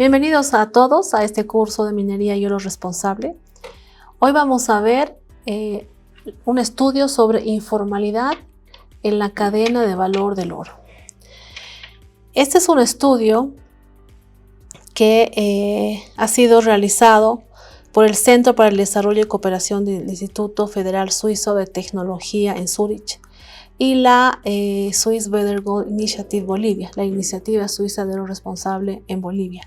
Bienvenidos a todos a este curso de minería y oro responsable. Hoy vamos a ver un estudio sobre informalidad en la cadena de valor del oro. Este es un estudio que ha sido realizado por el Centro para el Desarrollo y Cooperación del Instituto Federal Suizo de Tecnología en Zúrich y la Swiss Better Gold Initiative Bolivia, la iniciativa suiza de oro responsable en Bolivia.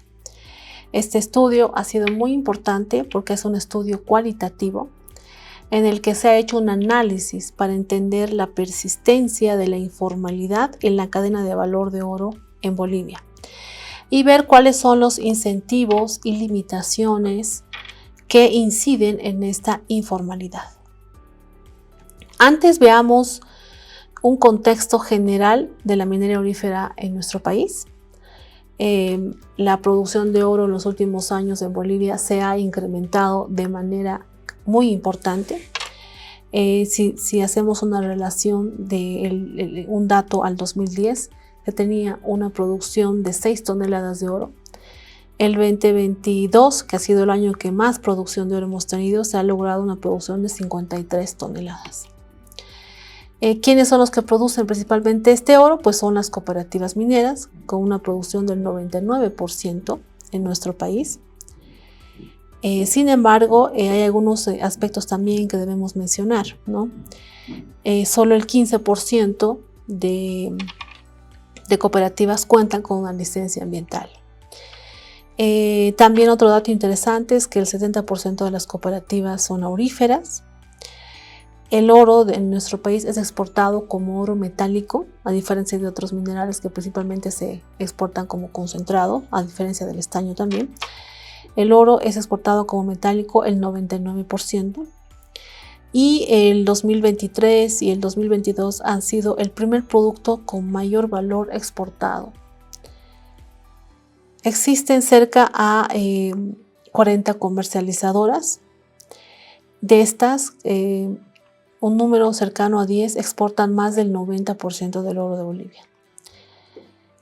Este estudio ha sido muy importante porque es un estudio cualitativo en el que se ha hecho un análisis para entender la persistencia de la informalidad en la cadena de valor de oro en Bolivia y ver cuáles son los incentivos y limitaciones que inciden en esta informalidad. Antes veamos un contexto general de la minería aurífera en nuestro país. La producción de oro en los últimos años en Bolivia se ha incrementado de manera muy importante. Si hacemos una relación de un dato al 2010, se tenía una producción de 6 toneladas de oro. El 2022, que ha sido el año que más producción de oro hemos tenido, se ha logrado una producción de 53 toneladas. ¿Quiénes son los que producen principalmente este oro? Pues son las cooperativas mineras, con una producción del 99% en nuestro país. Sin embargo, hay algunos aspectos también que debemos mencionar, ¿no? Solo el 15% de cooperativas cuentan con una licencia ambiental. También otro dato interesante es que el 70% de las cooperativas son auríferas. El oro en nuestro país es exportado como oro metálico, a diferencia de otros minerales que principalmente se exportan como concentrado, a diferencia del estaño también. El oro es exportado como metálico el 99%. Y el 2023 y el 2022 han sido el primer producto con mayor valor exportado. Existen cerca a 40 comercializadoras. De estas, un número cercano a 10 exportan más del 90% del oro de Bolivia.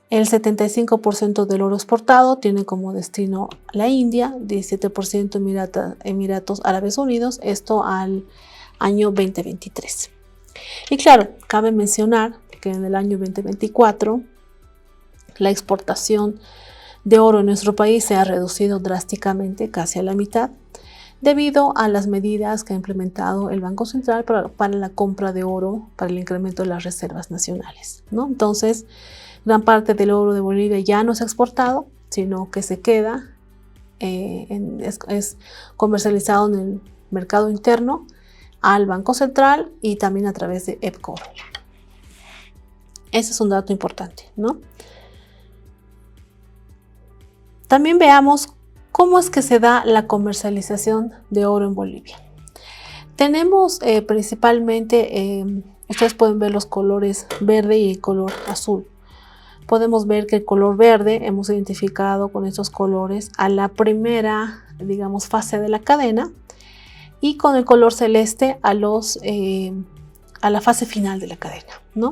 El 75% del oro exportado tiene como destino la India, 17% Emiratos Árabes Unidos, esto al año 2023. Y claro, cabe mencionar que en el año 2024 la exportación de oro en nuestro país se ha reducido drásticamente, casi a la mitad, debido a las medidas que ha implementado el Banco Central para la compra de oro, para el incremento de las reservas nacionales, ¿no? Entonces, gran parte del oro de Bolivia ya no es exportado, sino que se queda, es comercializado en el mercado interno al Banco Central y también a través de EPCOR. Ese es un dato importante, ¿no? También veamos cómo es que se da la comercialización de oro en Bolivia. Tenemos principalmente, ustedes pueden ver los colores verde y el color azul. Podemos ver que el color verde hemos identificado con estos colores a la primera, digamos, fase de la cadena y con el color celeste a la fase final de la cadena, ¿no?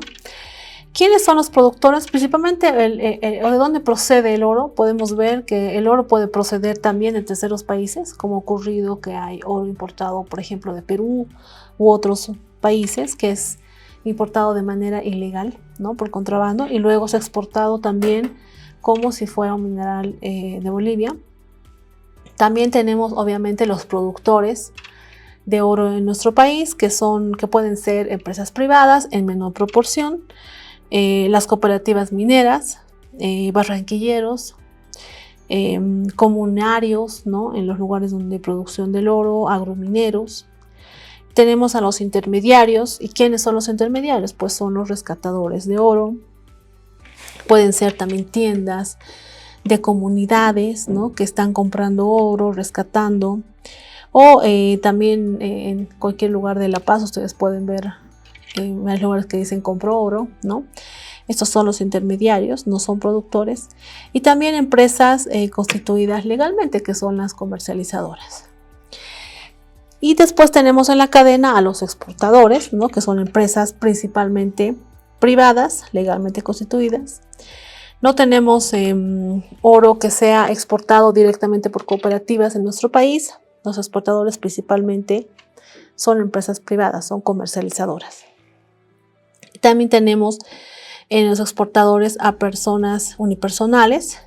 ¿Quiénes son los productores? Principalmente de dónde procede el oro. Podemos ver que el oro puede proceder también de terceros países, como ha ocurrido que hay oro importado, por ejemplo, de Perú u otros países, que es importado de manera ilegal, ¿no? Por contrabando, y luego se ha exportado también como si fuera un mineral de Bolivia. También tenemos obviamente los productores de oro en nuestro país, que pueden ser empresas privadas en menor proporción, las cooperativas mineras, barranquilleros, comunarios, ¿no? En los lugares donde hay producción del oro, agromineros. Tenemos a los intermediarios. ¿Y quiénes son los intermediarios? Pues son los rescatadores de oro. Pueden ser también tiendas de comunidades, ¿no? Que están comprando oro, rescatando. O también en cualquier lugar de La Paz ustedes pueden ver hay lugares que dicen compro oro, ¿no? Estos son los intermediarios, no son productores. Y también empresas constituidas legalmente, que son las comercializadoras. Y después tenemos en la cadena a los exportadores, ¿no? Que son empresas principalmente privadas, legalmente constituidas. No tenemos oro que sea exportado directamente por cooperativas en nuestro país. Los exportadores principalmente son empresas privadas, son comercializadoras. También tenemos en los exportadores a personas unipersonales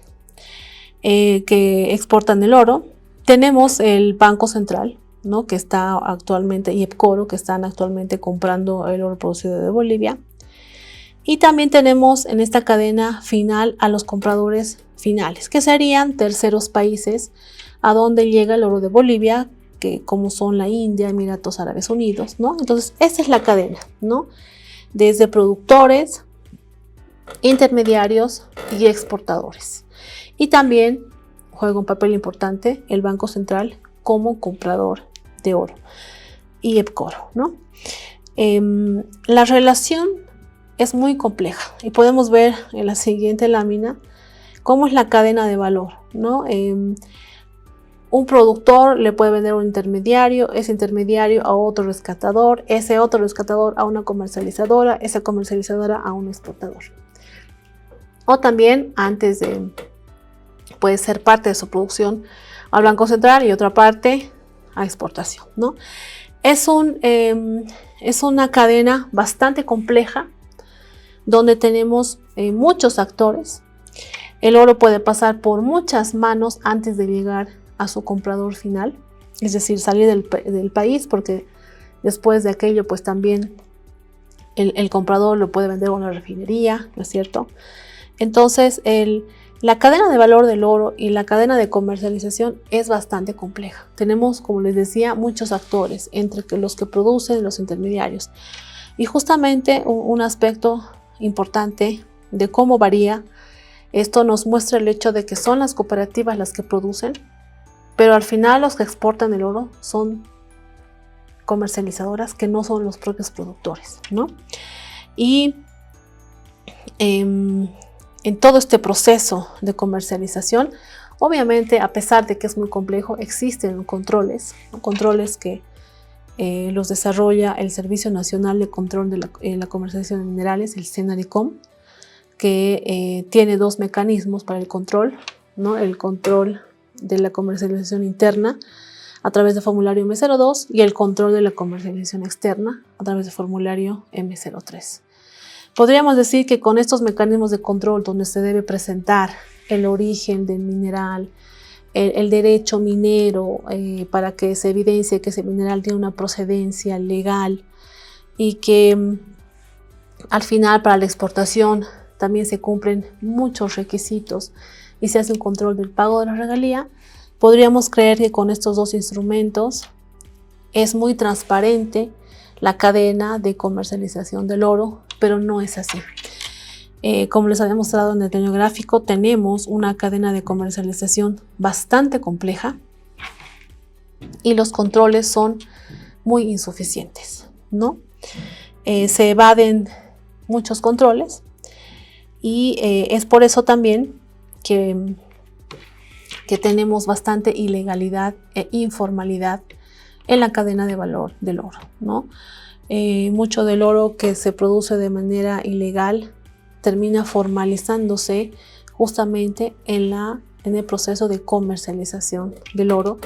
que exportan el oro. Tenemos el Banco Central, ¿no?, que está actualmente, y EPCORO, que están actualmente comprando el oro producido de Bolivia. Y también tenemos en esta cadena final a los compradores finales, que serían terceros países a donde llega el oro de Bolivia, que como son la India, Emiratos Árabes Unidos, ¿no? Entonces, esa es la cadena, ¿no? Desde productores, intermediarios y exportadores. Y también juega un papel importante el Banco Central como comprador de oro y EPCORO, ¿no? La relación es muy compleja y podemos ver en la siguiente lámina cómo es la cadena de valor, ¿no? Un productor le puede vender a un intermediario, ese intermediario a otro rescatador, ese otro rescatador a una comercializadora, esa comercializadora a un exportador. O también antes de, puede ser parte de su producción al Banco Central y otra parte a exportación, ¿no? Es una cadena bastante compleja donde tenemos muchos actores. El oro puede pasar por muchas manos antes de llegar a su comprador final, es decir, salir del país, porque después de aquello pues también el comprador lo puede vender a una refinería, ¿no es cierto? Entonces la cadena de valor del oro y la cadena de comercialización es bastante compleja. Tenemos, como les decía, muchos actores, entre los que producen y los intermediarios. Y justamente un aspecto importante de cómo varía esto nos muestra el hecho de que son las cooperativas las que producen, pero al final los que exportan el oro son comercializadoras que no son los propios productores, ¿no? Y en todo este proceso de comercialización, obviamente, a pesar de que es muy complejo, existen controles que los desarrolla el Servicio Nacional de Control de la Comercialización de Minerales, el SENARICOM, que tiene dos mecanismos para el control, ¿no? El control de la comercialización interna a través del formulario M02 y el control de la comercialización externa a través del formulario M03. Podríamos decir que con estos mecanismos de control, donde se debe presentar el origen del mineral, el derecho minero, para que se evidencie que ese mineral tiene una procedencia legal y que al final para la exportación también se cumplen muchos requisitos y se hace un control del pago de la regalía, podríamos creer que con estos dos instrumentos es muy transparente la cadena de comercialización del oro, pero no es así. Como les había mostrado en el diseño gráfico, tenemos una cadena de comercialización bastante compleja y los controles son muy insuficientes, ¿no? Se evaden muchos controles y es por eso también que tenemos bastante ilegalidad e informalidad en la cadena de valor del oro, ¿no? Mucho del oro que se produce de manera ilegal termina formalizándose justamente en el proceso de comercialización del oro,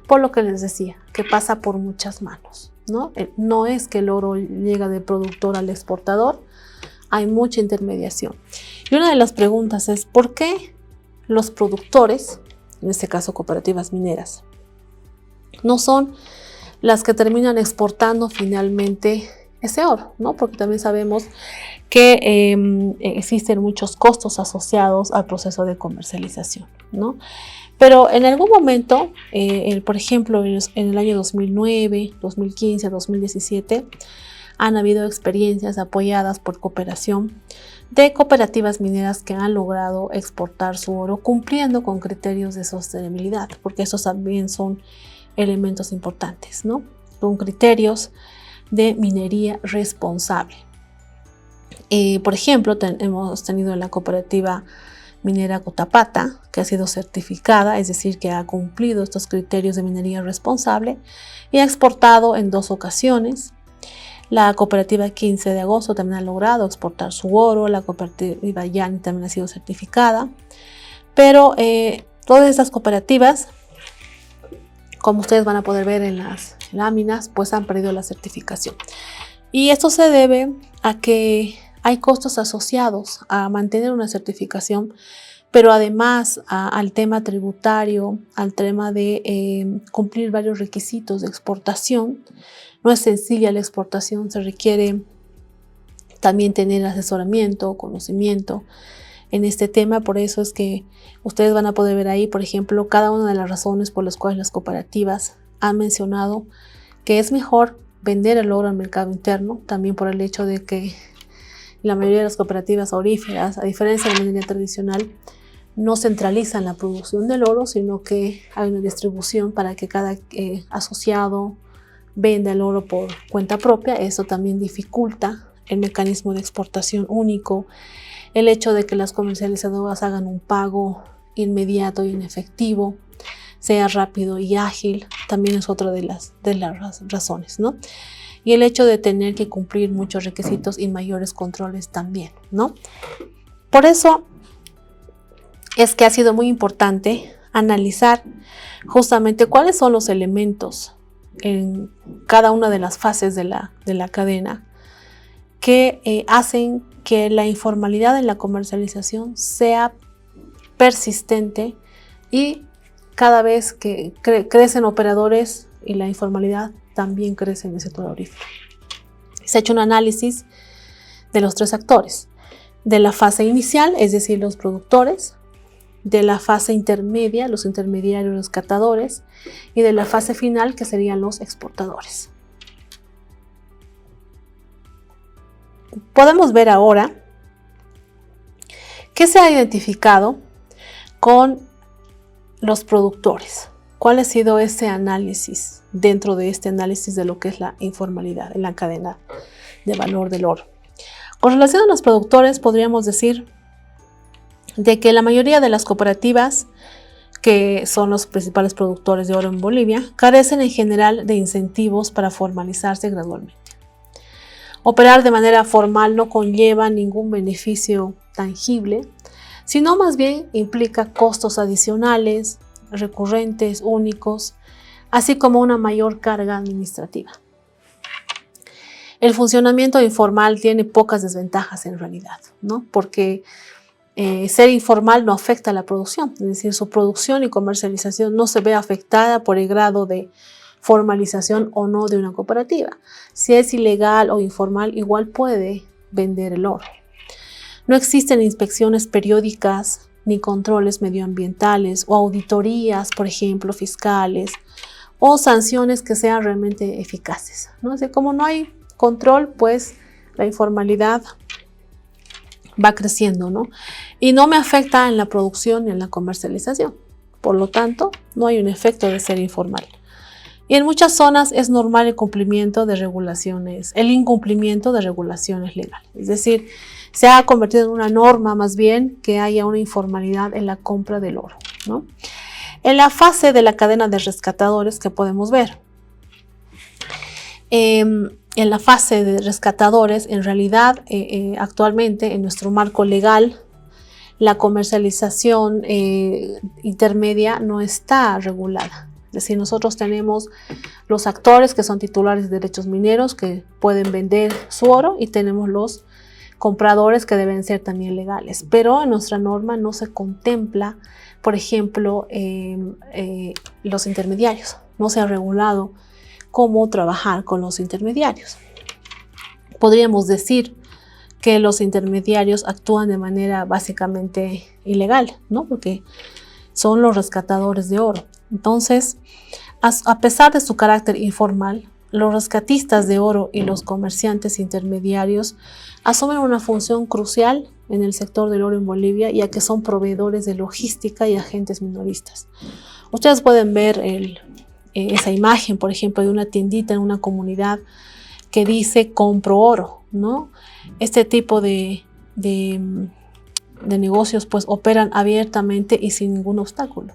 por lo que les decía, que pasa por muchas manos, ¿no? No es que el oro llega del productor al exportador, hay mucha intermediación. Y una de las preguntas es, ¿por qué los productores, en este caso cooperativas mineras, no son las que terminan exportando finalmente ese oro, ¿no? Porque también sabemos que existen muchos costos asociados al proceso de comercialización, ¿no? Pero en algún momento, por ejemplo, en el año 2009, 2015, 2017, han habido experiencias apoyadas por cooperación de cooperativas mineras que han logrado exportar su oro cumpliendo con criterios de sostenibilidad, porque esos también son elementos importantes, ¿no? Con criterios de minería responsable. Por ejemplo, hemos tenido la cooperativa minera Cotapata, que ha sido certificada, es decir, que ha cumplido estos criterios de minería responsable y ha exportado en 2 ocasiones. La cooperativa 15 de agosto también ha logrado exportar su oro, la cooperativa Yani también ha sido certificada, pero todas estas cooperativas, como ustedes van a poder ver en las láminas, pues han perdido la certificación. Y esto se debe a que hay costos asociados a mantener una certificación, pero además al tema tributario, al tema de cumplir varios requisitos de exportación. No es sencilla la exportación, se requiere también tener asesoramiento, conocimiento en este tema. Por eso es que ustedes van a poder ver ahí, por ejemplo, cada una de las razones por las cuales las cooperativas han mencionado que es mejor vender el oro al mercado interno, también por el hecho de que la mayoría de las cooperativas auríferas, a diferencia de la minería tradicional, no centralizan la producción del oro, sino que hay una distribución para que cada asociado venda el oro por cuenta propia. Eso también dificulta el mecanismo de exportación único. El hecho de que las comercializadoras hagan un pago inmediato y en efectivo, sea rápido y ágil, también es otra de las razones, ¿no? Y el hecho de tener que cumplir muchos requisitos y mayores controles también, ¿no? Por eso es que ha sido muy importante analizar justamente cuáles son los elementos en cada una de las fases de la cadena que hacen que la informalidad en la comercialización sea persistente y cada vez que crecen operadores y la informalidad también crece en el sector aurífero. Se ha hecho un análisis de los 3 actores, de la fase inicial, es decir, los productores, de la fase intermedia, los intermediarios, los catadores, y de la fase final, que serían los exportadores. Podemos ver ahora qué se ha identificado con los productores. ¿Cuál ha sido ese análisis dentro de este análisis de lo que es la informalidad en la cadena de valor del oro? Con relación a los productores, podríamos decir de que la mayoría de las cooperativas, que son los principales productores de oro en Bolivia, carecen en general de incentivos para formalizarse gradualmente. Operar de manera formal no conlleva ningún beneficio tangible, sino más bien implica costos adicionales, recurrentes, únicos, así como una mayor carga administrativa. El funcionamiento informal tiene pocas desventajas en realidad, ¿no? Porque ser informal no afecta a la producción, es decir, su producción y comercialización no se ve afectada por el grado de formalización o no de una cooperativa. Si es ilegal o informal, igual puede vender el oro. No existen inspecciones periódicas ni controles medioambientales o auditorías, por ejemplo, fiscales, o sanciones que sean realmente eficaces, ¿no? Así como no hay control, pues la informalidad va creciendo, ¿no? Y no me afecta en la producción ni en la comercialización. Por lo tanto, no hay un efecto de ser informal. Y en muchas zonas es normal el incumplimiento de regulaciones legales. Es decir, se ha convertido en una norma más bien que haya una informalidad en la compra del oro, ¿no? En la fase de la cadena de rescatadores que podemos ver, en la fase de rescatadores, en realidad, actualmente en nuestro marco legal, la comercialización intermedia no está regulada. Es decir, nosotros tenemos los actores que son titulares de derechos mineros que pueden vender su oro y tenemos los compradores que deben ser también legales. Pero en nuestra norma no se contempla, por ejemplo, los intermediarios. No se ha regulado cómo trabajar con los intermediarios. Podríamos decir que los intermediarios actúan de manera básicamente ilegal, ¿no? Porque son los rescatadores de oro. Entonces, a pesar de su carácter informal, los rescatistas de oro y los comerciantes intermediarios asumen una función crucial en el sector del oro en Bolivia, ya que son proveedores de logística y agentes minoristas. Ustedes pueden ver esa imagen, por ejemplo, de una tiendita en una comunidad que dice compro oro, ¿no? Este tipo de negocios pues operan abiertamente y sin ningún obstáculo.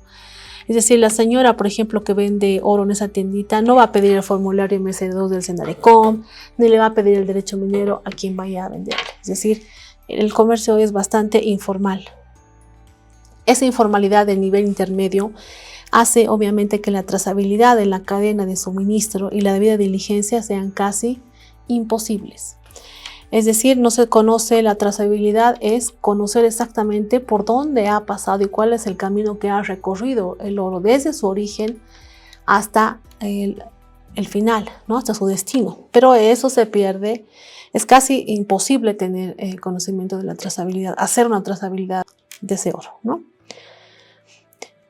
Es decir, la señora, por ejemplo, que vende oro en esa tiendita, no va a pedir el formulario MC2 del Sendarecom, ni le va a pedir el derecho minero a quien vaya a venderle. Es decir, el comercio es bastante informal. Esa informalidad del nivel intermedio hace obviamente que la trazabilidad de la cadena de suministro y la debida diligencia sean casi imposibles. Es decir, no se conoce la trazabilidad, es conocer exactamente por dónde ha pasado y cuál es el camino que ha recorrido el oro desde su origen hasta el final, ¿no? Hasta su destino. Pero eso se pierde, es casi imposible tener conocimiento de la trazabilidad, hacer una trazabilidad de ese oro, ¿no?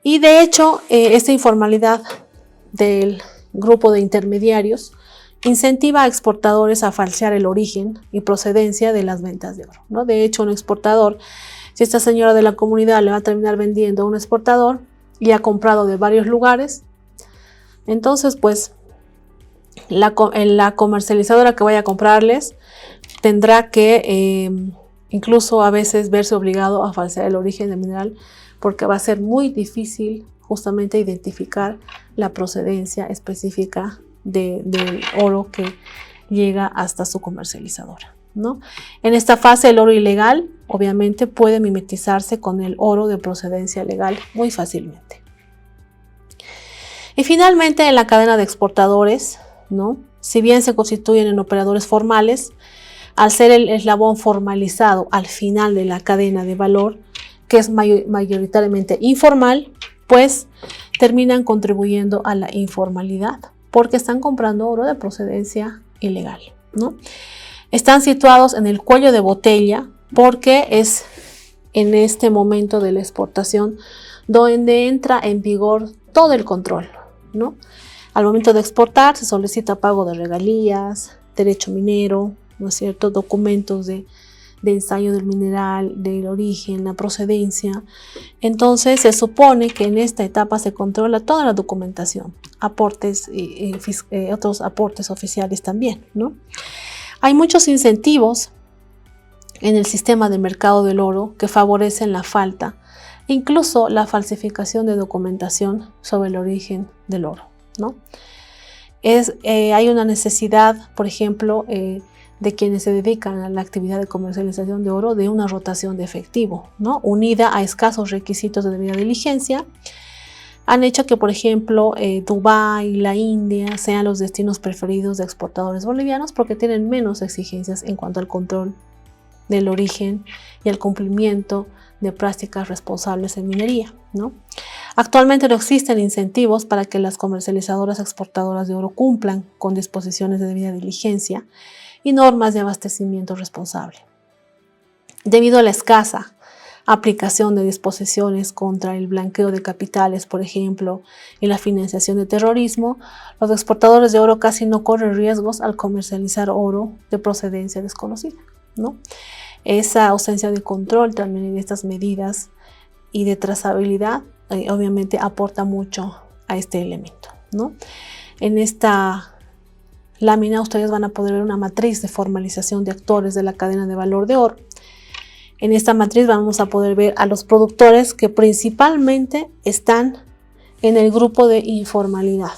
Y de hecho, esta informalidad del grupo de intermediarios incentiva a exportadores a falsear el origen y procedencia de las ventas de oro, ¿no? De hecho, un exportador, si esta señora de la comunidad le va a terminar vendiendo a un exportador y ha comprado de varios lugares, entonces pues la comercializadora que vaya a comprarles tendrá que incluso a veces verse obligado a falsear el origen del mineral, porque va a ser muy difícil justamente identificar la procedencia específica del oro que llega hasta su comercializadora, ¿no? En esta fase el oro ilegal obviamente puede mimetizarse con el oro de procedencia legal muy fácilmente. Y finalmente en la cadena de exportadores, ¿no? Si bien se constituyen en operadores formales, al ser el eslabón formalizado al final de la cadena de valor, que es mayoritariamente informal, pues terminan contribuyendo a la informalidad, porque están comprando oro de procedencia ilegal, ¿no? Están situados en el cuello de botella porque es en este momento de la exportación donde entra en vigor todo el control, ¿no? Al momento de exportar se solicita pago de regalías, derecho minero, ¿no es cierto?, documentos de ensayo del mineral, del origen, la procedencia. Entonces se supone que en esta etapa se controla toda la documentación, aportes y otros aportes oficiales también, ¿no? Hay muchos incentivos en el sistema de mercado del oro que favorecen la falta, incluso la falsificación de documentación sobre el origen del oro, ¿no? Hay una necesidad, por ejemplo, de quienes se dedican a la actividad de comercialización de oro, de una rotación de efectivo, ¿no? Unida a escasos requisitos de debida diligencia, han hecho que, por ejemplo, Dubái, la India sean los destinos preferidos de exportadores bolivianos porque tienen menos exigencias en cuanto al control del origen y al cumplimiento de prácticas responsables en minería, ¿no? Actualmente no existen incentivos para que las comercializadoras exportadoras de oro cumplan con disposiciones de debida diligencia y normas de abastecimiento responsable. Debido a la escasa aplicación de disposiciones contra el blanqueo de capitales, por ejemplo, y la financiación de terrorismo, los exportadores de oro casi no corren riesgos al comercializar oro de procedencia desconocida, ¿no? Esa ausencia de control también de estas medidas y de trazabilidad obviamente aporta mucho a este elemento, ¿no? En esta lámina ustedes van a poder ver una matriz de formalización de actores de la cadena de valor de oro. En esta matriz vamos a poder ver a los productores que principalmente están en el grupo de informalidad,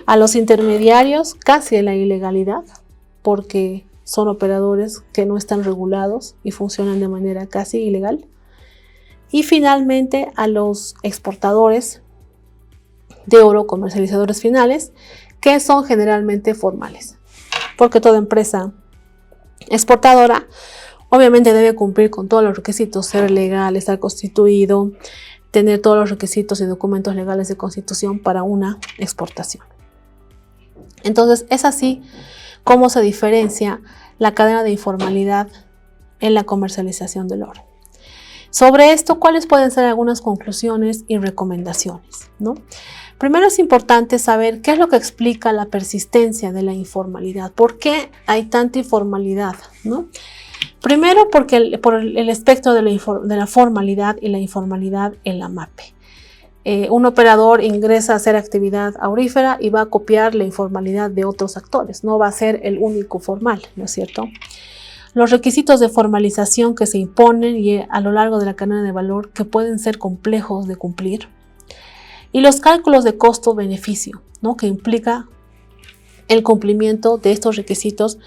a los intermediarios casi en la ilegalidad porque son operadores que no están regulados y funcionan de manera casi ilegal, y finalmente a los exportadores de oro, comercializadores finales, que son generalmente formales, porque toda empresa exportadora obviamente debe cumplir con todos los requisitos, ser legal, estar constituido, tener todos los requisitos y documentos legales de constitución para una exportación. Entonces es así como se diferencia la cadena de informalidad en la comercialización del oro. Sobre esto, ¿cuáles pueden ser algunas conclusiones y recomendaciones, ¿no? Primero es importante saber qué es lo que explica la persistencia de la informalidad. ¿Por qué hay tanta informalidad, ¿no? Primero porque por el espectro de la formalidad y la informalidad en la MAPE. Un operador ingresa a hacer actividad aurífera y va a copiar la informalidad de otros actores, no va a ser el único formal, ¿no es cierto? Los requisitos de formalización que se imponen a lo largo de la cadena de valor que pueden ser complejos de cumplir. y los cálculos de costo-beneficio, ¿no? Que implica el cumplimiento de estos requisitos,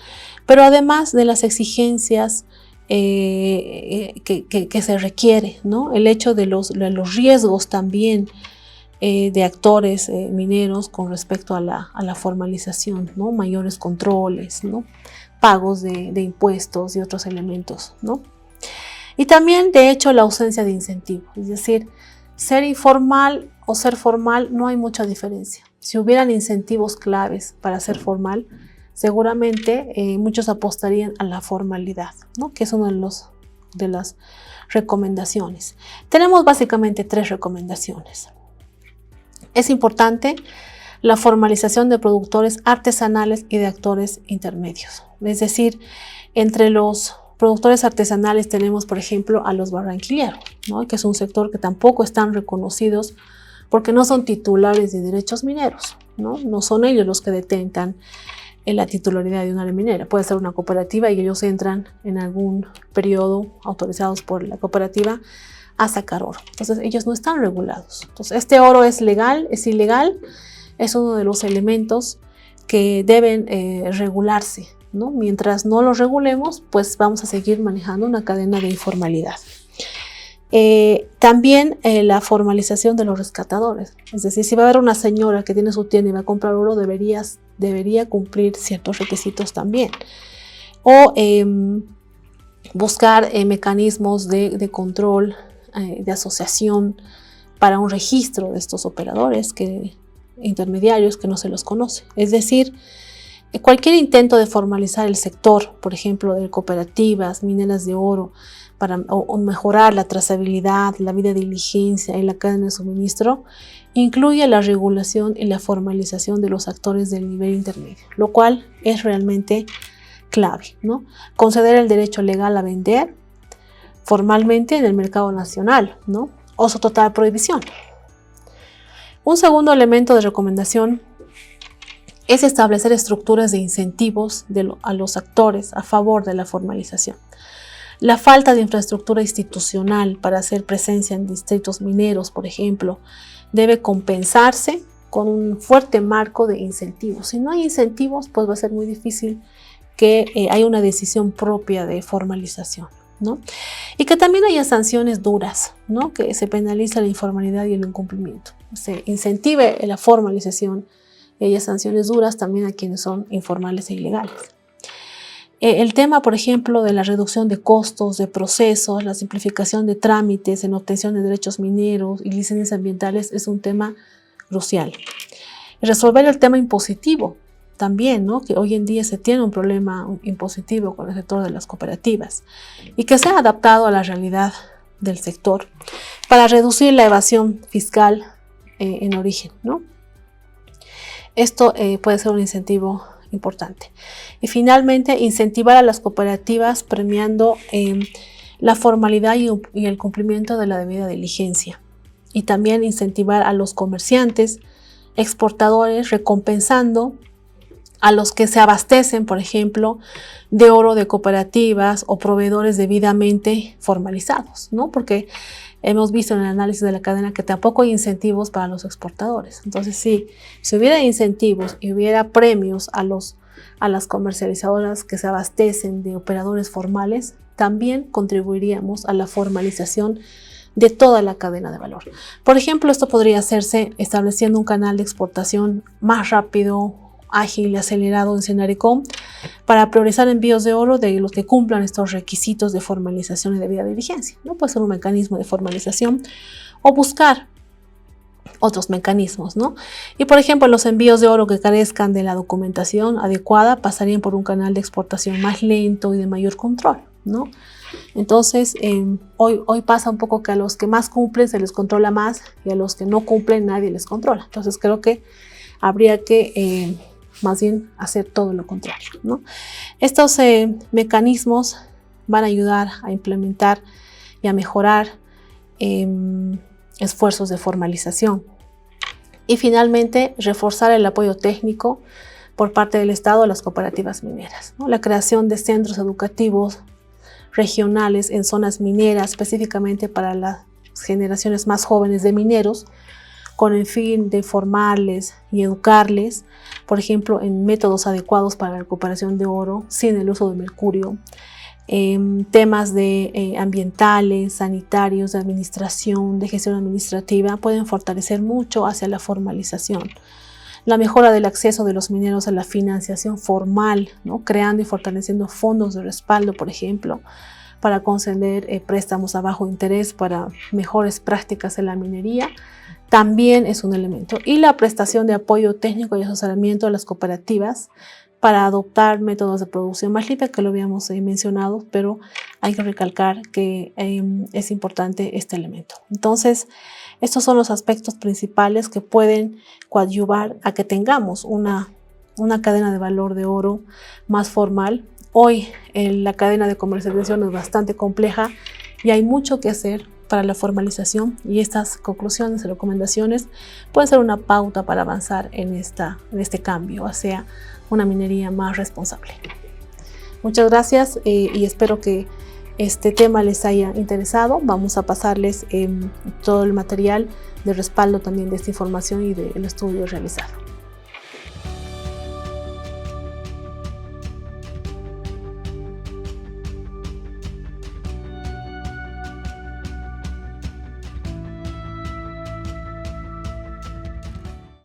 pero además de las exigencias que se requiere, ¿no? El hecho de los riesgos también de actores mineros con respecto a la formalización, ¿no? Mayores controles, ¿no? Pagos de impuestos y otros elementos, ¿no? Y también, de hecho, la ausencia de incentivo, es decir, ser informal o ser formal no hay mucha diferencia. Si hubieran incentivos claves para ser formal, seguramente muchos apostarían a la formalidad, ¿no? Que es una de las recomendaciones. Tenemos básicamente 3 recomendaciones. Es importante la formalización de productores artesanales y de actores intermedios. Es decir, entre los productores artesanales tenemos, por ejemplo, a los barranquilleros, ¿no? Que es un sector que tampoco están reconocidos porque no son titulares de derechos mineros, ¿no? No son ellos los que detentan en la titularidad de un área minera. Puede ser una cooperativa y ellos entran en algún periodo autorizados por la cooperativa a sacar oro. Entonces ellos no están regulados. Entonces este oro es legal, es ilegal, es uno de los elementos que deben regularse, ¿no? Mientras no los regulemos, pues vamos a seguir manejando una cadena de informalidad. También la formalización de los rescatadores. Es decir, si va a haber una señora que tiene su tienda y va a comprar oro, debería cumplir ciertos requisitos también. O buscar mecanismos de control, de asociación para un registro de estos operadores intermediarios que no se los conoce. Es decir, cualquier intento de formalizar el sector, por ejemplo, de cooperativas, mineras de oro, para mejorar la trazabilidad, la vida diligencia y la cadena de suministro, incluye la regulación y la formalización de los actores del nivel intermedio, lo cual es realmente clave, ¿no? Conceder el derecho legal a vender formalmente en el mercado nacional, ¿no? O su total prohibición. Un segundo elemento de recomendación es establecer estructuras de incentivos a los actores a favor de la formalización. La falta de infraestructura institucional para hacer presencia en distritos mineros, por ejemplo, debe compensarse con un fuerte marco de incentivos. Si no hay incentivos, pues va a ser muy difícil que haya una decisión propia de formalización, ¿no? Y que también haya sanciones duras, ¿no? Que se penaliza la informalidad y el incumplimiento. Se incentive la formalización y haya sanciones duras también a quienes son informales e ilegales. El tema, por ejemplo, de la reducción de costos, de procesos, la simplificación de trámites en obtención de derechos mineros y licencias ambientales es un tema crucial. Resolver el tema impositivo también, ¿no? Que hoy en día se tiene un problema impositivo con el sector de las cooperativas y que sea adaptado a la realidad del sector para reducir la evasión fiscal en origen, ¿no? Esto puede ser un incentivo importante. Y finalmente, incentivar a las cooperativas premiando la formalidad y el cumplimiento de la debida diligencia. Y también incentivar a los comerciantes, exportadores, recompensando a los que se abastecen, por ejemplo, de oro de cooperativas o proveedores debidamente formalizados, ¿no? Porque hemos visto en el análisis de la cadena que tampoco hay incentivos para los exportadores. Entonces, si hubiera incentivos y hubiera premios a las comercializadoras que se abastecen de operadores formales, también contribuiríamos a la formalización de toda la cadena de valor. Por ejemplo, esto podría hacerse estableciendo un canal de exportación más rápido, ágil y acelerado en Senaricom para priorizar envíos de oro de los que cumplan estos requisitos de formalización y debida diligencia, ¿no? Puede ser un mecanismo de formalización o buscar otros mecanismos, ¿no? Y por ejemplo, los envíos de oro que carezcan de la documentación adecuada pasarían por un canal de exportación más lento y de mayor control, ¿no? Entonces, hoy pasa un poco que a los que más cumplen se les controla más y a los que no cumplen nadie les controla. Entonces, creo que habría que más bien hacer todo lo contrario, ¿no? Estos mecanismos van a ayudar a implementar y a mejorar esfuerzos de formalización. Y finalmente, reforzar el apoyo técnico por parte del Estado a las cooperativas mineras, ¿no? La creación de centros educativos regionales en zonas mineras, específicamente para las generaciones más jóvenes de mineros, con el fin de formarles y educarles, por ejemplo, en métodos adecuados para la recuperación de oro sin el uso de mercurio. Temas de ambientales, sanitarios, de administración, de gestión administrativa pueden fortalecer mucho hacia la formalización. La mejora del acceso de los mineros a la financiación formal, ¿no? Creando y fortaleciendo fondos de respaldo, por ejemplo, para conceder préstamos a bajo interés para mejores prácticas en la minería, también es un elemento. Y la prestación de apoyo técnico y asesoramiento a las cooperativas para adoptar métodos de producción más limpia, que lo habíamos mencionado, pero hay que recalcar que es importante este elemento. Entonces, estos son los aspectos principales que pueden coadyuvar a que tengamos una cadena de valor de oro más formal. Hoy la cadena de comercialización es bastante compleja y hay mucho que hacer para la formalización, y estas conclusiones y recomendaciones pueden ser una pauta para avanzar en este cambio hacia una minería más responsable. Muchas gracias y espero que este tema les haya interesado. Vamos a pasarles todo el material de respaldo también de esta información y del estudio realizado.